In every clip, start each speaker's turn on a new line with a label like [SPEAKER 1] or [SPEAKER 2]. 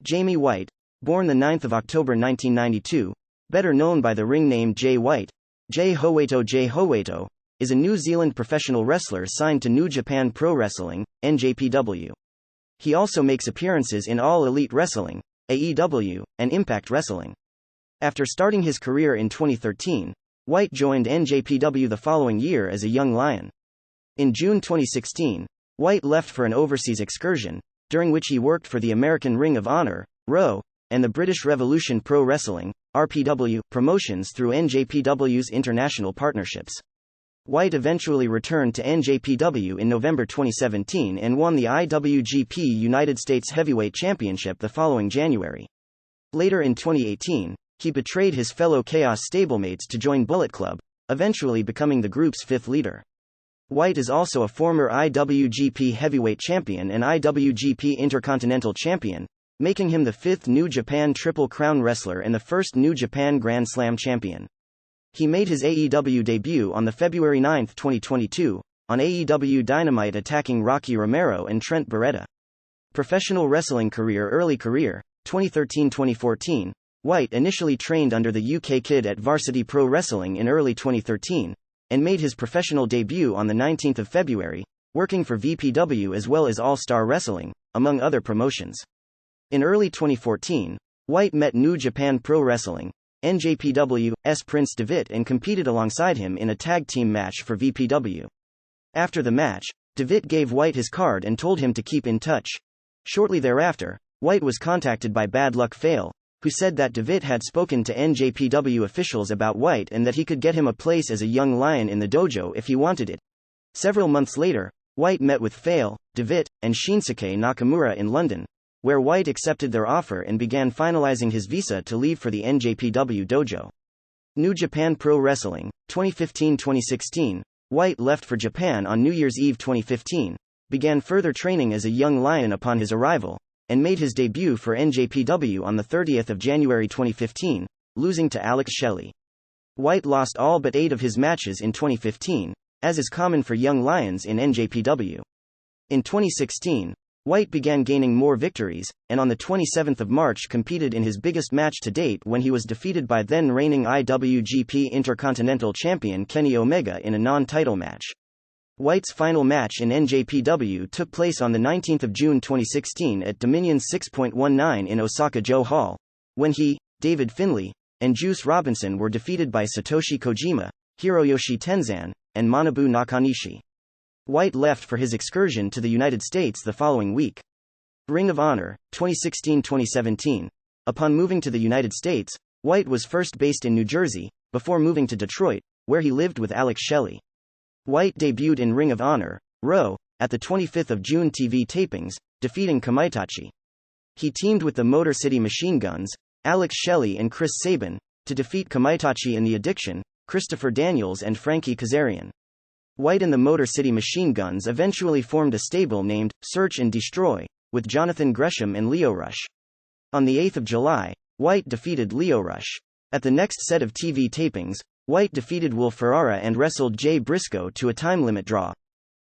[SPEAKER 1] Jamie White, born 9 October 1992, better known by the ring name Jay White, Jay Howato, is a New Zealand professional wrestler signed to New Japan Pro Wrestling, NJPW. He also makes appearances in All Elite Wrestling, AEW, and Impact Wrestling. After starting his career in 2013, White joined NJPW the following year as a young lion. In June 2016, White left for an overseas excursion, during which he worked for the American Ring of Honor, ROH, and the British Revolution Pro Wrestling, RPW, promotions through NJPW's international partnerships. White eventually returned to NJPW in November 2017 and won the IWGP United States Heavyweight Championship the following January. Later in 2018, he betrayed his fellow Chaos stablemates to join Bullet Club, eventually becoming the group's fifth leader. White is also a former IWGP Heavyweight Champion and IWGP Intercontinental Champion, making him the fifth New Japan Triple Crown wrestler and the first New Japan Grand Slam champion. He made his AEW debut on February 9, 2022, on AEW Dynamite attacking Rocky Romero and Trent Beretta. Professional wrestling career. Early career, 2013-2014, White initially trained under the UK Kid at Varsity Pro Wrestling in early 2013, and made his professional debut on 19 February, working for VPW as well as All Star Wrestling, among other promotions. In early 2014, White met New Japan Pro Wrestling, NJPW's Prince Devitt and competed alongside him in a tag team match for VPW. After the match, Devitt gave White his card and told him to keep in touch. Shortly thereafter, White was contacted by Bad Luck Fale, who said that Devitt had spoken to NJPW officials about White and that he could get him a place as a young lion in the dojo if he wanted it. Several months later, White met with Fale, Devitt, and Shinsuke Nakamura in London, where White accepted their offer and began finalizing his visa to leave for the NJPW dojo. New Japan Pro Wrestling, 2015-2016, White left for Japan on New Year's Eve 2015, began further training as a young lion upon his arrival, and made his debut for NJPW on 30 January 2015, losing to Alex Shelley. White lost all but 8 of his matches in 2015, as is common for young lions in NJPW. In 2016, White began gaining more victories, and on 27 March competed in his biggest match to date when he was defeated by then-reigning IWGP Intercontinental Champion Kenny Omega in a non-title match. White's final match in NJPW took place on 19 June 2016 at Dominion 6.19 in Osaka-jo Hall, when he, David Finlay, and Juice Robinson were defeated by Satoshi Kojima, Hiroyoshi Tenzan, and Manabu Nakanishi. White left for his excursion to the United States the following week. Ring of Honor, 2016-2017. Upon moving to the United States, White was first based in New Jersey, before moving to Detroit, where he lived with Alex Shelley. White debuted in Ring of Honor, ROH, at the 25th June TV tapings, defeating Kamaitachi. He teamed with the Motor City Machine Guns, Alex Shelley and Chris Sabin, to defeat Kamaitachi in The Addiction, Christopher Daniels and Frankie Kazarian. White and the Motor City Machine Guns eventually formed a stable named Search and Destroy, with Jonathan Gresham and Leo Rush. On 8 July, White defeated Leo Rush. At the next set of TV tapings, White defeated Will Ferrara and wrestled Jay Briscoe to a time-limit draw.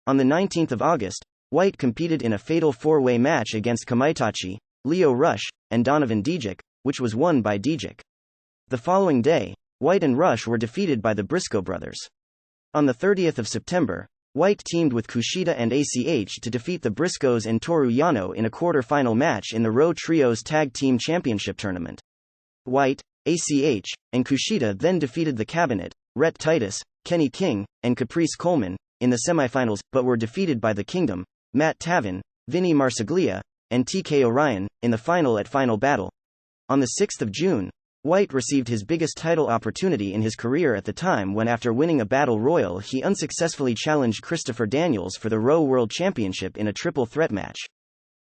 [SPEAKER 1] On 19 August, White competed in a fatal four-way match against Kamaitachi, Leo Rush, and Donovan Dijak, which was won by Dijak. The following day, White and Rush were defeated by the Briscoe brothers. On 30 September, White teamed with Kushida and ACH to defeat the Briscoes and Toru Yano in a quarter-final match in the ROH Trios Tag Team Championship Tournament. White, ACH, and Kushida then defeated the Cabinet, Rhett Titus, Kenny King, and Caprice Coleman, in the semifinals, but were defeated by the Kingdom, Matt Taven, Vinny Marsaglia, and TK Orion, in the final at Final Battle. On 6 June, White received his biggest title opportunity in his career at the time when, after winning a Battle Royal, he unsuccessfully challenged Christopher Daniels for the ROH World Championship in a triple threat match.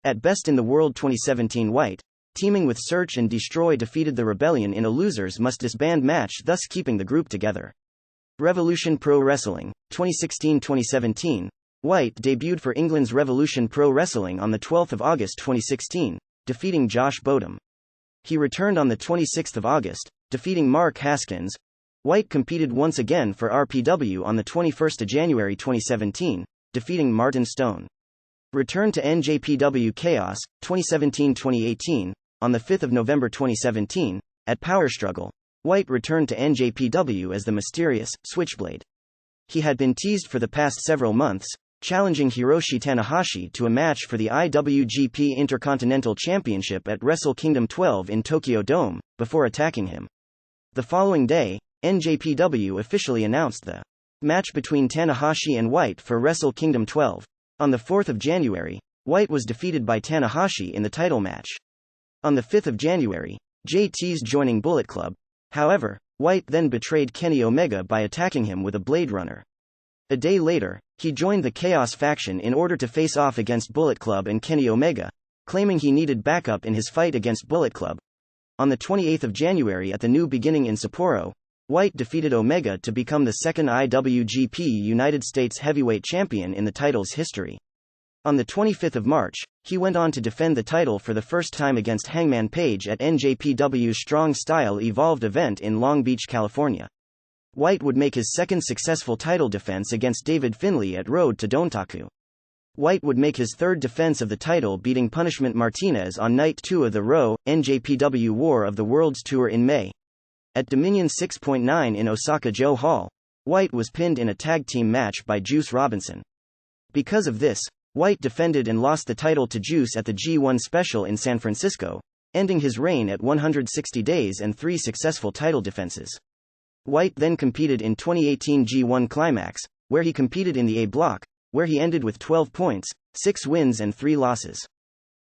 [SPEAKER 1] At Best in the World 2017, White, teaming with Search and Destroy, defeated the Rebellion in a losers must disband match, thus keeping the group together. Revolution Pro Wrestling, 2016-2017. White debuted for England's Revolution Pro Wrestling on 12 August 2016, defeating Josh Bodum. He returned on 26 August, defeating Mark Haskins. White competed once again for RPW on 21 January 2017, defeating Martin Stone. Returned to NJPW Chaos, 2017-2018. On 5 November 2017, at Power Struggle, White returned to NJPW as the mysterious Switchblade. He had been teased for the past several months, challenging Hiroshi Tanahashi to a match for the IWGP Intercontinental Championship at Wrestle Kingdom 12 in Tokyo Dome, before attacking him. The following day, NJPW officially announced the match between Tanahashi and White for Wrestle Kingdom 12. On 4 January, White was defeated by Tanahashi in the title match. On 5 January, Jay teased joining Bullet Club. However, White then betrayed Kenny Omega by attacking him with a Blade Runner. A day later, he joined the Chaos faction in order to face off against Bullet Club and Kenny Omega, claiming he needed backup in his fight against Bullet Club. On 28 January at the New Beginning in Sapporo, White defeated Omega to become the second IWGP United States Heavyweight Champion in the title's history. On 25 March, he went on to defend the title for the first time against Hangman Page at NJPW's Strong Style Evolved event in Long Beach, California. White would make his second successful title defense against David Finlay at Road to Dontaku. White would make his third defense of the title, beating Punishment Martinez on Night 2 of the Raw NJPW War of the Worlds Tour in May. At Dominion 6.9 in Osaka-jo Hall, White was pinned in a tag team match by Juice Robinson. Because of this, White defended and lost the title to Juice at the G1 Special in San Francisco, ending his reign at 160 days and 3 successful title defenses. White then competed in 2018 G1 Climax, where he competed in the A block, where he ended with 12 points, 6 wins and 3 losses.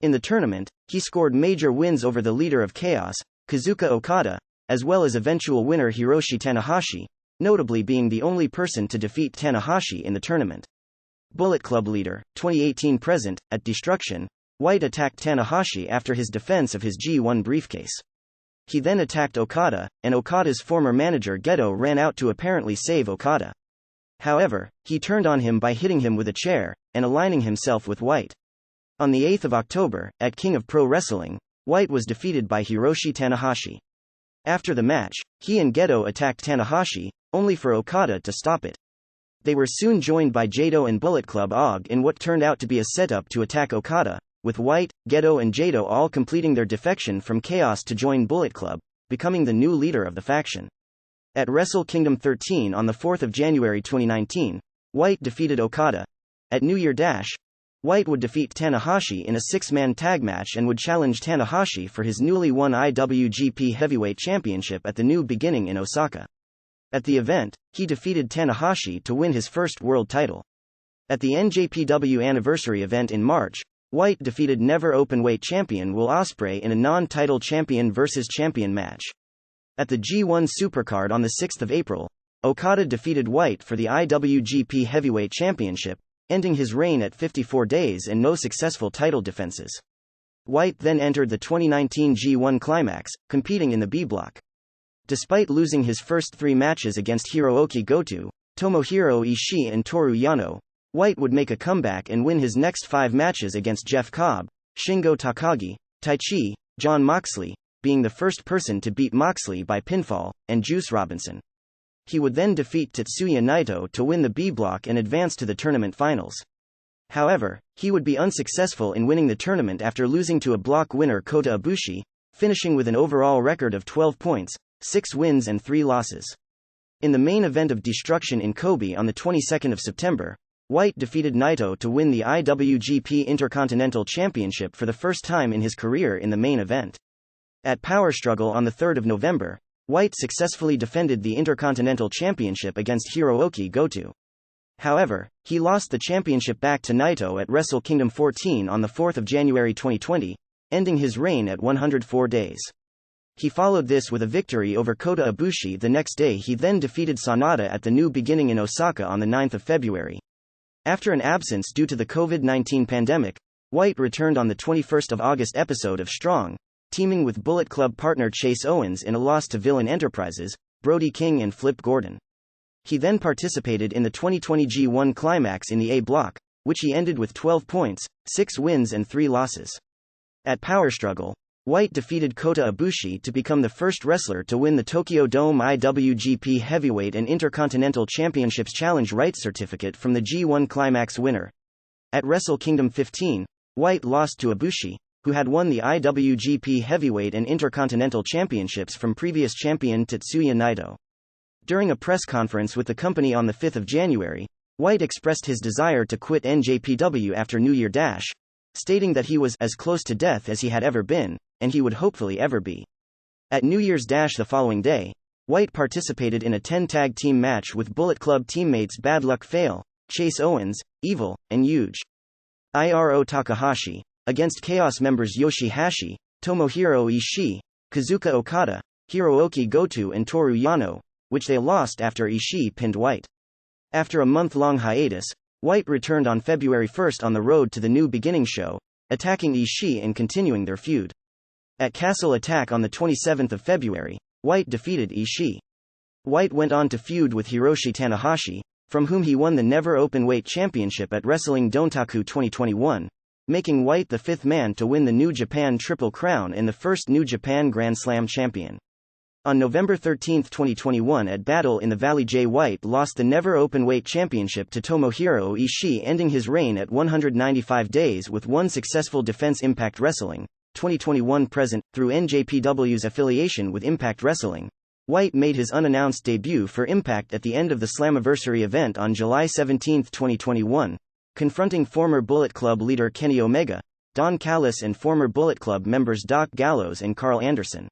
[SPEAKER 1] In the tournament, he scored major wins over the leader of Chaos, Kazuka Okada, as well as eventual winner Hiroshi Tanahashi, notably being the only person to defeat Tanahashi in the tournament. Bullet Club leader, 2018 present, at Destruction, White attacked Tanahashi after his defense of his G1 briefcase. He then attacked Okada, and Okada's former manager Gedo ran out to apparently save Okada. However, he turned on him by hitting him with a chair, and aligning himself with White. On 8 October, at King of Pro Wrestling, White was defeated by Hiroshi Tanahashi. After the match, he and Gedo attacked Tanahashi, only for Okada to stop it. They were soon joined by Jado and Bullet Club OG in what turned out to be a setup to attack Okada, with White, Gedo and Jado all completing their defection from Chaos to join Bullet Club, becoming the new leader of the faction. At Wrestle Kingdom 13 on 4 January 2019, White defeated Okada. At New Year Dash, White would defeat Tanahashi in a 6-man tag match and would challenge Tanahashi for his newly won IWGP Heavyweight Championship at the New Beginning in Osaka. At the event, he defeated Tanahashi to win his first world title. At the NJPW Anniversary event in March, White defeated Never Openweight champion Will Ospreay in a non-title champion versus champion match. At the G1 Supercard on 6 April, Okada defeated White for the IWGP Heavyweight Championship, ending his reign at 54 days and no successful title defenses. White then entered the 2019 G1 Climax, competing in the B block. Despite losing his first 3 matches against Hirooki Goto, Tomohiro Ishii and Toru Yano, White would make a comeback and win his next 5 matches against Jeff Cobb, Shingo Takagi, Taichi, Jon Moxley, being the first person to beat Moxley by pinfall, and Juice Robinson. He would then defeat Tetsuya Naito to win the B block and advance to the tournament finals. However, he would be unsuccessful in winning the tournament after losing to a block winner Kota Ibushi, finishing with an overall record of 12 points, 6 wins and 3 losses. In the main event of Destruction in Kobe on the 22nd of September, White defeated Naito to win the IWGP Intercontinental Championship for the first time in his career in the main event. At Power Struggle on the 3rd of November, White successfully defended the Intercontinental Championship against Hirooki Goto. However, he lost the championship back to Naito at Wrestle Kingdom 14 on the 4th of January 2020, ending his reign at 104 days. He followed this with a victory over Kota Ibushi the next day. He then defeated Sanada at the New Beginning in Osaka on the 9th of February. After an absence due to the COVID-19 pandemic, White returned on the 21st of August episode of Strong, teaming with Bullet Club partner Chase Owens in a loss to Villain Enterprises, Brody King and Flip Gordon. He then participated in the 2020 G1 Climax in the A block, which he ended with 12 points, 6 wins and 3 losses. At Power Struggle, White defeated Kota Ibushi to become the first wrestler to win the Tokyo Dome IWGP Heavyweight and Intercontinental Championships Challenge Rights Certificate from the G1 Climax winner. At Wrestle Kingdom 15, White lost to Ibushi, who had won the IWGP Heavyweight and Intercontinental Championships from previous champion Tetsuya Naito. During a press conference with the company on 5 January, White expressed his desire to quit NJPW after New Year Dash, stating that he was as close to death as he had ever been, and he would hopefully ever be. At New Year's Dash the following day, White participated in a 10-tag team match with Bullet Club teammates Bad Luck Fale, Chase Owens, Evil, and Yujiro Takahashi, against Chaos members Yoshi-Hashi, Tomohiro Ishii, Kazuka Okada, Hirooki Goto and Toru Yano, which they lost after Ishii pinned White. After a month-long hiatus, White returned on February 1 on the Road to the New Beginning show, attacking Ishii and continuing their feud. At Castle Attack on 27 February, White defeated Ishii. White went on to feud with Hiroshi Tanahashi, from whom he won the Never Openweight Championship at Wrestling Dontaku 2021, making White the fifth man to win the New Japan Triple Crown and the first New Japan Grand Slam champion. On November 13, 2021 at Battle in the Valley, Jay White lost the Never Openweight Championship to Tomohiro Ishii, ending his reign at 195 days with one successful defense. Impact Wrestling 2021 present. Through NJPW's affiliation with Impact Wrestling, White made his unannounced debut for Impact at the end of the Slammiversary event on July 17, 2021, confronting former Bullet Club leader Kenny Omega, Don Callis, and former Bullet Club members Doc Gallows and Carl Anderson.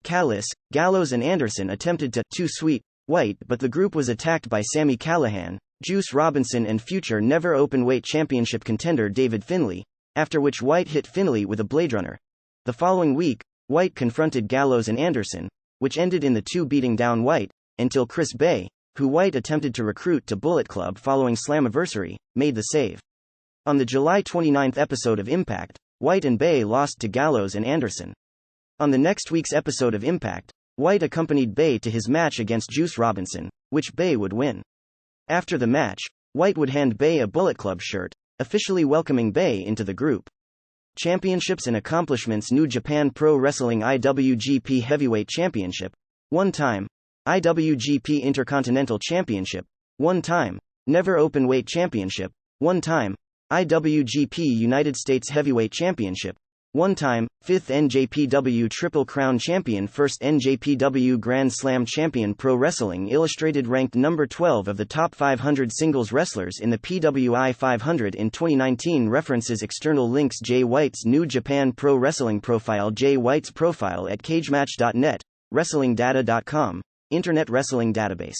[SPEAKER 1] Callis, Gallows and Anderson attempted to two-sweep White, but the group was attacked by Sami Callihan, Juice Robinson and future Never Openweight Championship contender David Finlay, after which White hit Finlay with a Blade Runner. The following week, White confronted Gallows and Anderson, which ended in the two beating down White, until Chris Bay, who White attempted to recruit to Bullet Club following Slammiversary, made the save. On the July 29 episode of Impact, White and Bay lost to Gallows and Anderson. On the next week's episode of Impact, White accompanied Bay to his match against Juice Robinson, which Bay would win. After the match, White would hand Bay a Bullet Club shirt, officially welcoming Bay into the group. Championships and accomplishments: New Japan Pro Wrestling IWGP Heavyweight Championship, 1 time. IWGP Intercontinental Championship, 1 time. Never Openweight Championship, 1 time. IWGP United States Heavyweight Championship, 1 time. 5th NJPW Triple Crown Champion, 1st NJPW Grand Slam Champion. Pro Wrestling Illustrated ranked number 12 of the top 500 singles wrestlers in the PWI 500 in 2019. References. External links: Jay White's New Japan Pro Wrestling profile, Jay White's profile at cagematch.net, WrestlingData.com, Internet Wrestling Database.